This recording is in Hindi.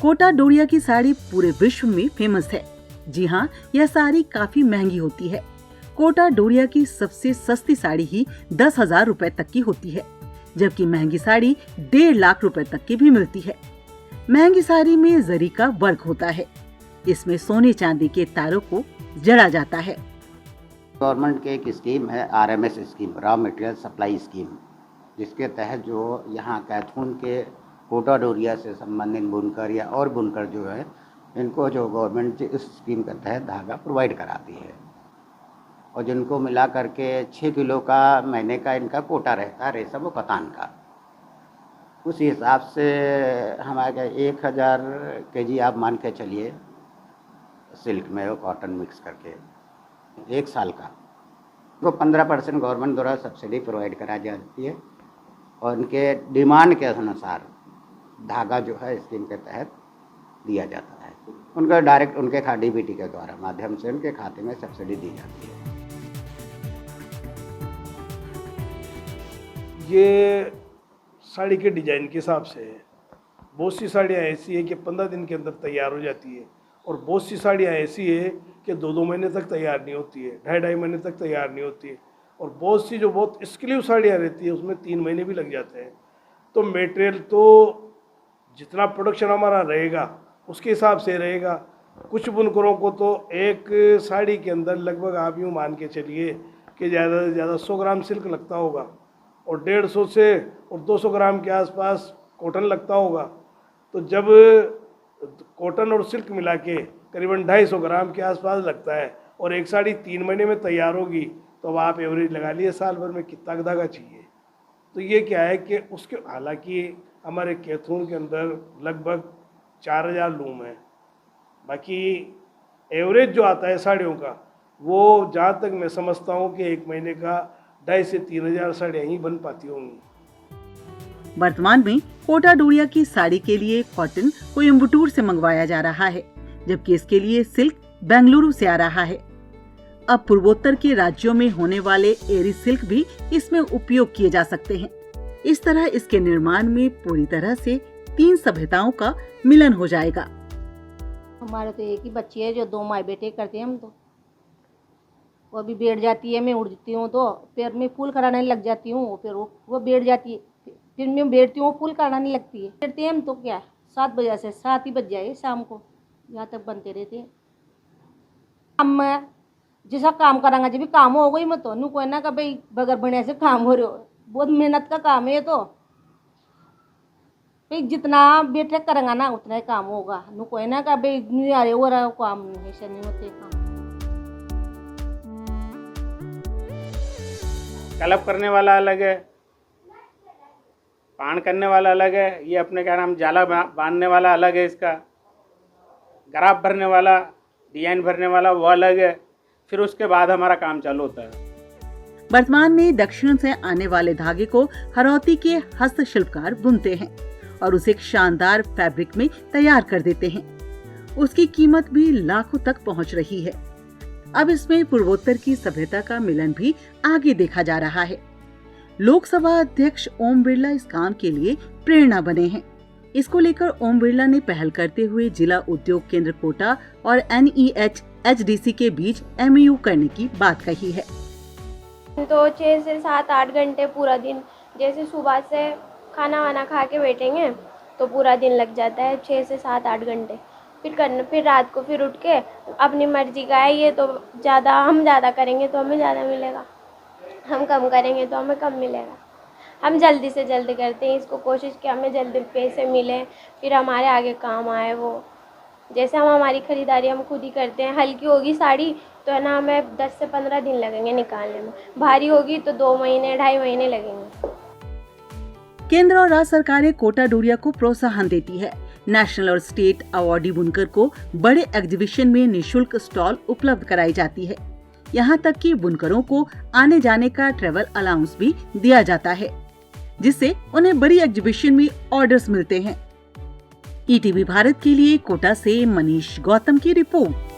कोटा डोरिया की साड़ी पूरे विश्व में फेमस है। जी हाँ, यह साड़ी काफी महंगी होती है। कोटा डोरिया की सबसे सस्ती साड़ी ही 10,000 रुपए तक की होती है, जबकि महंगी साड़ी 1.5 लाख रुपए तक की भी मिलती है। महंगी साड़ी में जरी का वर्क होता है। इसमें सोने चांदी के तारों को जड़ा जाता है। गवर्नमेंट की एक स्कीम है, RMS scheme, raw material supply scheme, जिसके तहत जो यहाँ कैथून के कोटा डोरिया से संबंधित बुनकर या और बुनकर जो है, इनको जो गवर्नमेंट इस स्कीम के तहत धागा प्रोवाइड कराती है, और जिनको मिला करके 6 किलो का महीने का इनका कोटा रहता है रेशम और कतान का। उस हिसाब से हमारे 1000 kg आप मान के चलिए सिल्क में और कॉटन मिक्स करके 1 साल का, वो 15% गवर्नमेंट द्वारा सब्सिडी प्रोवाइड कराई जाती है, और उनके डिमांड के अनुसार धागा जो है स्कीम के तहत दिया जाता है। उनका डायरेक्ट उनके DBT के द्वारा माध्यम से उनके खाते में सब्सिडी दी जाती है। ये साड़ी के डिजाइन के हिसाब से है। बहुत सी साड़ियाँ ऐसी है कि 15 दिन के अंदर तैयार हो जाती है, और बहुत सी साड़ियाँ ऐसी है कि 2-2 महीने तक तैयार नहीं होती है, 2.5 महीने तक तैयार नहीं होती है, और बहुत सी जो बहुत एक्सक्लूसिव साड़ियाँ रहती है उसमें 3 महीने भी लग जाते हैं। तो मटेरियल तो जितना प्रोडक्शन हमारा रहेगा उसके हिसाब से रहेगा। कुछ बुनकरों को तो एक साड़ी के अंदर लगभग आप यूँ मान के चलिए कि ज़्यादा से ज़्यादा 100 ग्राम सिल्क लगता होगा, और 150 से और 200 ग्राम के आसपास कॉटन लगता होगा। तो जब कॉटन और सिल्क मिला के करीबन 250 ग्राम के आसपास लगता है, और एक साड़ी 3 महीने में तैयार होगी, तो अब आप एवरेज लगा लिए साल भर में कितना धागा चाहिए। तो ये क्या है कि उसके, हालांकि हमारे कैथून के अंदर लगभग 4000 लूम है, बाकी एवरेज जो आता है साड़ियों का, वो जहाँ तक मैं समझता हूँ कि 1 महीने का 2,500 से 3,000 साड़ियाँ ही बन पाती होंगी। वर्तमान में कोटा डोरिया की साड़ी के लिए कॉटन कोयम्बटूर से मंगवाया जा रहा है, जबकि इसके लिए सिल्क बेंगलुरु से आ रहा है। अब पूर्वोत्तर के राज्यों में होने वाले एरी सिल्क भी इसमें उपयोग किए जा सकते हैं। इस तरह इसके निर्माण में पूरी तरह से 3 सभ्यताओं का मिलन हो जाएगा। हमारे तो एक ही बच्ची है जो 2 माँ बेटे करते हैं हम तो। वो अभी बैठ जाती है, मैं उड़ती हूँ तो पैर में फूल कराने लग जाती हूँ, फिर वो बैठ जाती है, फिर मैं बैठती हूँ फूल कराने लगती है। बैठते हैं हम तो क्या 7 बजे से 7 ही बज जाए शाम को, यहाँ तक बनते रहते हैं। हम जैसा काम करांगा जब भी काम हो गई मत तो नू कोई ना का भाई बगैर बढ़िया से काम हो रहे हो, बहुत मेहनत का काम है। तो भाई जितना बेटे करेंगे ना उतना ही काम होगा, नू कोई ना का भाई नहीं आ रहे हो रहा काम, ऐसा नहीं होते काम। कलप करने वाला अलग है, पान करने वाला अलग है, ये अपने क्या नाम जाला बांधने वाला अलग है, इसका ग्राफ भरने वाला, डिजाइन भरने वाला वो अलग है। फिर उसके बाद हमारा काम चालू होता है। वर्तमान में दक्षिण से आने वाले धागे को हरौती के हस्तशिल्पकार बुनते हैं और उसे एक शानदार फैब्रिक में तैयार कर देते हैं। उसकी कीमत भी लाखों तक पहुंच रही है। अब इसमें पूर्वोत्तर की सभ्यता का मिलन भी आगे देखा जा रहा है। लोकसभा अध्यक्ष ओम बिरला इस काम के लिए प्रेरणा बने हैं। इसको लेकर ओम बिरला ने पहल करते हुए जिला उद्योग केंद्र कोटा और NEHDC के बीच MOU करने की बात कही है। तो 6 से 7-8 घंटे पूरा दिन, जैसे सुबह से खाना वाना खा के बैठेंगे तो पूरा दिन लग जाता है 6 से 7-8 घंटे। फिर रात को फिर उठ के अपनी मर्जी का है, ये तो हम ज़्यादा करेंगे तो हमें ज़्यादा मिलेगा, हम कम करेंगे तो हमें कम मिलेगा। हम जल्दी से जल्दी करते हैं इसको, कोशिश कि हमें जल्दी पैसे मिले, फिर हमारे आगे काम आए। वो जैसे हमारी ख़रीदारी हम खुद ही करते हैं। हल्की होगी साड़ी तो है ना, हमें 10 से 15 दिन लगेंगे निकालने में, भारी होगी तो 2 महीने 2.5 महीने लगेंगे। केंद्र और राज्य सरकारें कोटा डोरिया को प्रोत्साहन देती है। नेशनल और स्टेट अवार्डी बुनकर को बड़े एग्जीबिशन में निशुल्क स्टॉल उपलब्ध कराई जाती है। यहाँ तक कि बुनकरों को आने जाने का ट्रेवल अलाउंस भी दिया जाता है, जिससे उन्हें बड़ी एग्जीबिशन में ऑर्डर्स मिलते हैं। ETV भारत के लिए कोटा से मनीष गौतम की रिपोर्ट।